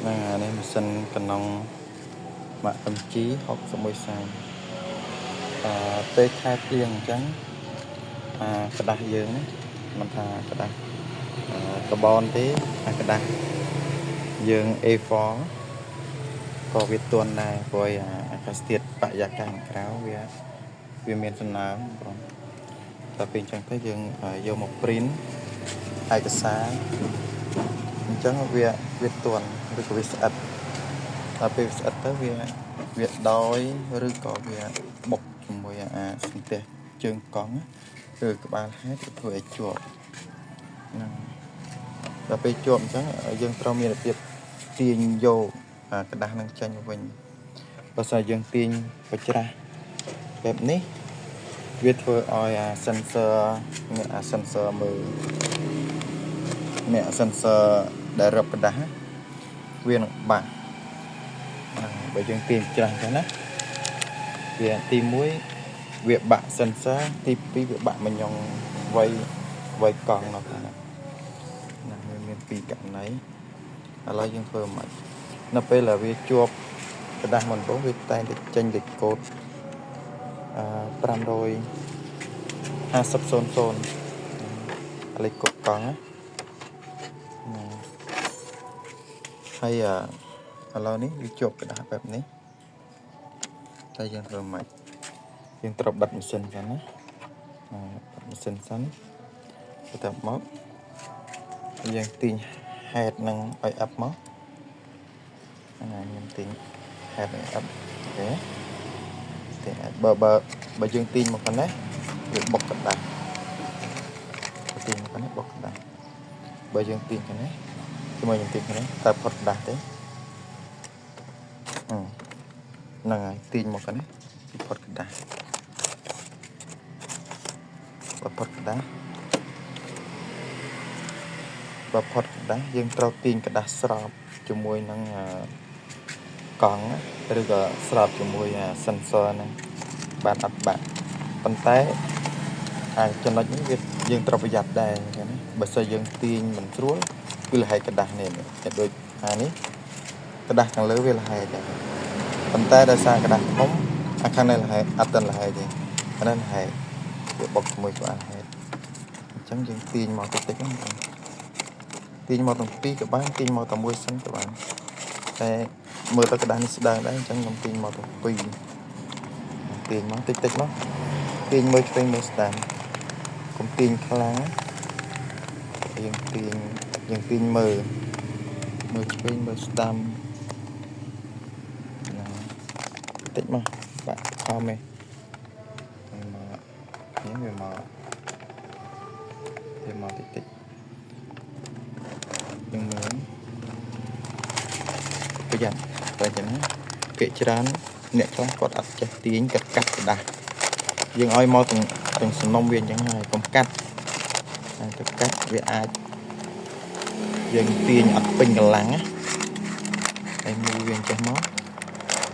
នេះម៉ាស៊ីនកណ្ដុងម៉ាក់ MG 61សាយពេលខែភ្លៀងអញ្ចឹងក្តាស់យើងមិនថាក្តាស់កាបូនទេក្តាស់យើង A4 ក៏វាទន់ដែរព្រោះអាកាសធាតុបរិយាកាសក្រៅវាមានសំណើមបងតែពេលអញ្ចឹងទៅយើងយកមក print ឯកសារអញ្ចឹងវាទន់ឬក៏វាស្អិតតែពេលស្អិតទៅវាដោយឬក៏វាបុកជាមួយសន្ទះជើងកង់ឬក្បាលហែកធ្វើឲ្យជាប់ហ្នឹងដល់ពេលជាប់អញ្ចឹងយើងត្រូវមានរបៀបទាញយកក្តាស់នឹងចេញវិញបើសិនយើងទាញបច្រាស់បែបនេះវាធ្វើឲ្យsensor នេះsensor មើលនេះ sensor ដែលរឹបក្តាស់វានឹងបាក់បើយើងទាញច្រាស់អញ្ចឹងណាវាទី1វាបាក់ sensor ទី2វាបាក់មញងវៃកង់នោះណាវាមានពីរករណីឥឡូវយើងធ្វើមិននៅពេលដែលវាជាប់ក្តាស់មុនទៅវាតែងតែចេញលេខកូដ55000លេខកូដកង់ណាហើយឥឡូវនេះវាជាប់ក្តាស់បែបនេះតែយើងធ្វើមិនយើងត្រូវបិទម៉ាស៊ីនសិនណាបិទម៉ាស៊ីនសិនបន្ទាប់មកយើងទាញហេតុនឹងឲ្យអាប់មកខ្ញុំទាញហេតុនឹងអាប់អូខេទាញបើយើងទាញមកប៉ុណ្ណេះវាបុកក្តាស់ទាញមកប៉ុណ្ណេះបុកក្តាស់បើយើងទាញប៉ុណ្ណេះជាមួយយើងទាញប៉ុណ្ណេះតើផុតក្តាស់ទេហ្នឹងហើយទាញមកប៉ុណ្ណេះផុតក្តាស់បើផុតក្តាស់យើងត្រូវទាញក្តាស់ស្របជាមួយនឹងកង់ឬក៏ស្របជាមួយsensor ហ្នឹងបានអត់បាក់ប៉ុន្តែចំណុចនេះយើងត្រូវប្រយ័ត្នដែរអញ្ចឹងណាបើសិនយើងទាញមិនស្រួលគឺលហែកក្តាស់នេះដូចនេះក្តាស់ខាងលើវាលហែកដែរប៉ុន្តែដោយសារក្តាស់ធំខាងនេះលហែកអត់ទាន់លហែកទេអានេះលហែកវាបុកជាមួយក្បាលហែកអញ្ចឹងយើងទាញមកតិចហ្នឹងទាញមកទាំងពីរក៏បានទាញមកតែមួយសិនក៏បានតែមើលទៅក្តាស់នេះស្ដើងដែរអញ្ចឹងខ្ញុំទាញមកទាំងពីរទាញមកតិចមកទាញមើលឆ្វេងមើលស្ដាំកុំទាញខ្លាំងយើងទាញមើលឆ្វេងមើលស្ដាំតិចមកបាក់ខំឯងវាមកតិចយើងមើលប្រយ័ត្នតែចឹងណាភាគច្រើនអ្នកខ្លះគាត់អត់ចេះទាញគាត់កាត់ក្តាស់យើងឲ្យមកទាំងសំណុំវាអញ្ចឹងហើយកុំកាត់ទៅកាត់វាអាចយើងទាញអត់ពេញកម្លាំងណាហើយមួយវាអញ្ចឹងមក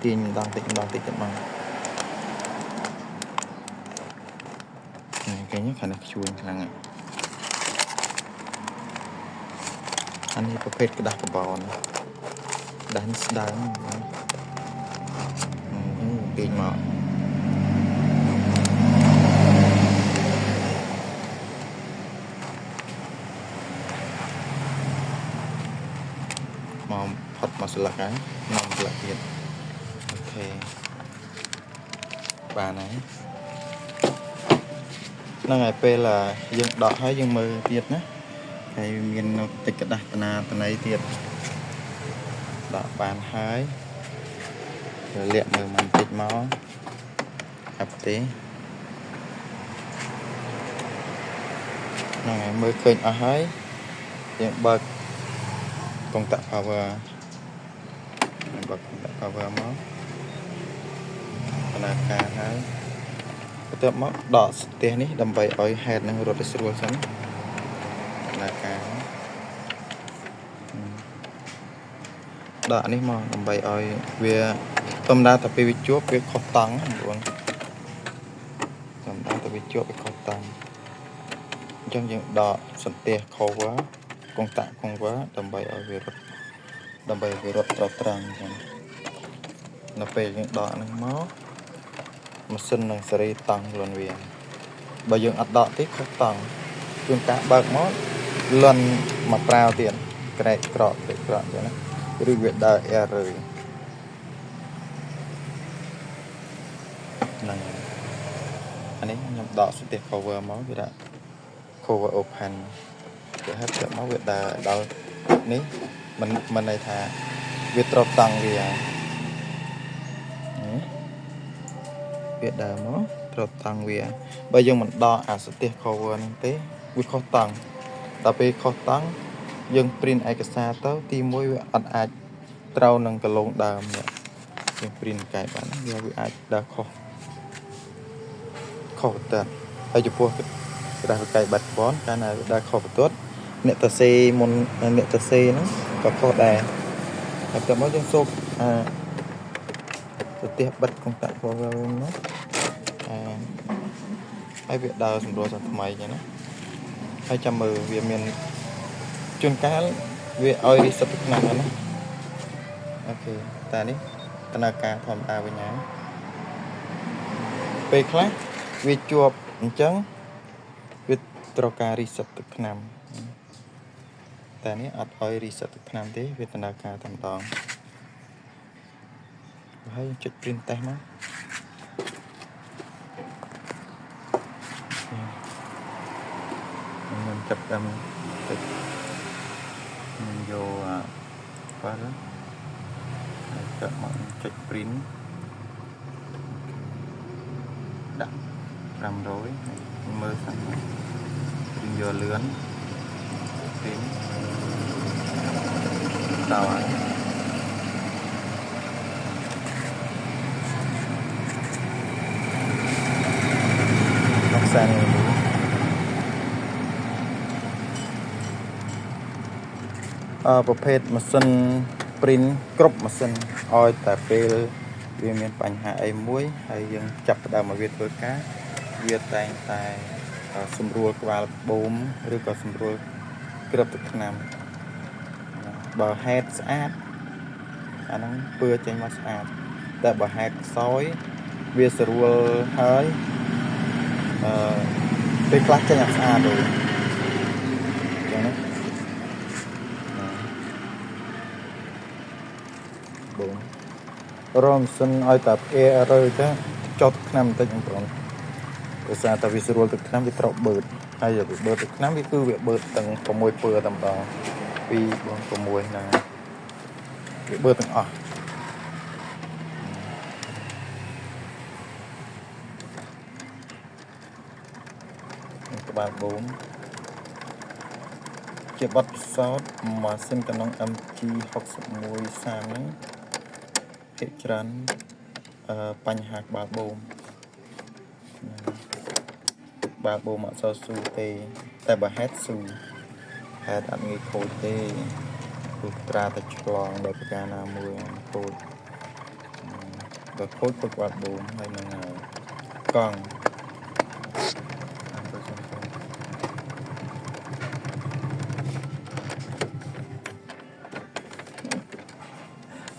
ទាញម្ដងតិចមកគេញ៉ាំខ្ជួញខ្លាំងហ្នឹងអានេះប្រភេទក្តាស់កាបូនដានស្ដើងទាញមកផុតមកស្លឹកហើយនាំស្លឹកទៀតអូខេបានហើយហ្នឹងហើយពេលយើងដកហើយយើងមើលទៀតណាហើយមាននៅតិចក្តាស់តណៃទៀតដកបានហើយលាក់មើលមិនតិចមកអាប់ទេហ្នឹងហើយមើលឃើញអស់ហើយយើងបើកកុងតាក់ power មកដំណើរការហើយបន្ទាប់មកដកស្ទះនេះដើម្បីឲ្យហេតុនឹងរត់ទៅស្រួលសិនដំណើរការដកនេះមកដើម្បីឲ្យវាធម្មតាតែពេលវាជាប់វាខុសតង់បងធម្មតាតែវាជាប់វាខុសតង់អញ្ចឹងយើងដកសន្ទះ cover កុងតាក់ cover ដើម្បីឲ្យវារត់ đầm bầy về rốt trâu trăng nó về những đọ nó máu mà xin năng seri tăng lần về bây giờ ắt đọ tích không tăng chúng ta bạc máu lần mà prao tiền cái cọ cho nó rồi việc đời rồi này anh ấy nhầm đọ sẽ tiệt cover máu vậy đó cover open để hết cái máu việc đời đâu ní mình này thà việc trâu tăng vì việc đời máu trâu tăng vì bây giờ mình đo sẽ tiệt cover nên thế việc khó tăng tapi khó tăng dân print ai cái xa tới tìm mối ăn ai trâu nâng cái lông đàm dân print cái bản giờ bị ai đã khó tận ai chụp qua cái cái bật bón cái này đã khó tốt nẹt tờ xe môn nẹt tờ xe nó có khó đèแต่mới dân số tiếp bật công tác vào nó ai việc đào sủng đồ sản mày vậy nó ให้จำมือเวียนเมียนจนการเวียเอาดิสปิกนังนะโอเคแต่นี้ธนาคารทำตาไปยังไปคลาเวียจวบจังเวียตรการดิสปิกนังแต่นี้อัดเอาดิสปิกนังที่เวียธนาคารทำตองให้จุดปริ้นแต้มมั้งmình chụp mình vô qua đó chụp mọi check print đặt làm rối mơ sẵn mình vô lướn print tao nóc sangประเภทมาซินปริ้นกรบมาซินออยแต่เปลเวียนปัญหาไอ้มุ้ยให้ยังจับดาวมาเวียดเวิร์ก้าเวียดแต่งแต่สำรวจกว่าบูมหรือก็สำรวจกระตุกนำบ่อแฮดสะอาดอันนั้นเพื่อใจมาสะอาดแต่บ่อแฮดซอยเวียสรัวเฮ้ยเป็นคลาสใจสะอาดเลยอย่างนั้นรอมสันเอาแต่เลยจ้ะจอดน้ำตั้งตรงภาษาแต่วิศวกรตึกน้ำวิตรเบิดไอ้อย่าเบิดตึกน้ำวิคือเบิดตั้งขโมยเปิดต่ำต่อปีบนขโมยนะเบิดตั้งกระบาดบุ้มเก็บบัตรซอสมาเส้นกับน้องMG61 นั้นเหตุการณ์ปัญหาบาบูมมาโซซูเตแต่บาเฮดซูแฮดอันนี้โคเตรูตราตะฉลองโดยประการนามือโคดโดยโคดฝึกบาบูมให้มันกล้อง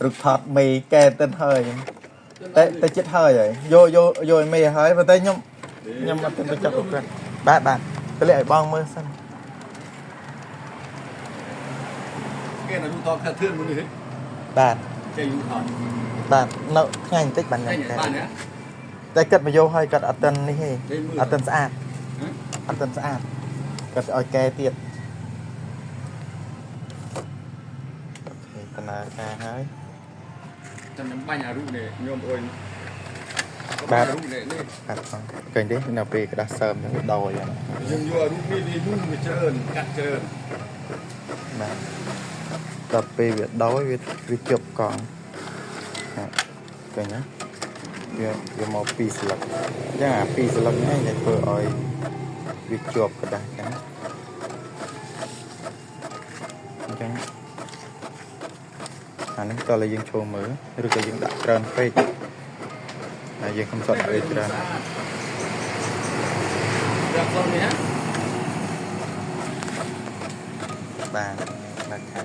รึกถอดมีแกเต้นเฮยแต่จิตเฮยเลยโยมีเฮยมาเต้นย่ำมาเต้นไปจับตัวกันบ้านไปเลยบ้องมือสั้นแกน่ะดูตอนแค่เทือนมันนี่บ้านแกอยู่ถอดบ้านเนาะง่ายติ๊กบ้านยังแกแต่เกิดมาโยเฮยกัดอัตเต้นนี่ให้อัตเต้นสะอาดกัดเอาแกเตียดธนาคารเฮ้ยจำน้ำปัญญารุ่งเนี่ยโยมโอนแบบเกินดินาปีกระดาษเสริมอย่างดอยอย่างยังอยู่รุ่งนี่ดีมุ่งไปเจริญกัดเจริญแบบตัดปีเวียดดอยเวียดจบก่อนเกินนะเวียดมอปีสลักยังปีสลักง่ายจะเปิดอ้อยเวียดจบกระดาษกันจังอันนั้นตอนเรายังโชว์มือหรือก็ยังดักเกินไปยังคำสอนอะไรกันแบบตรงนี้บ้านราคา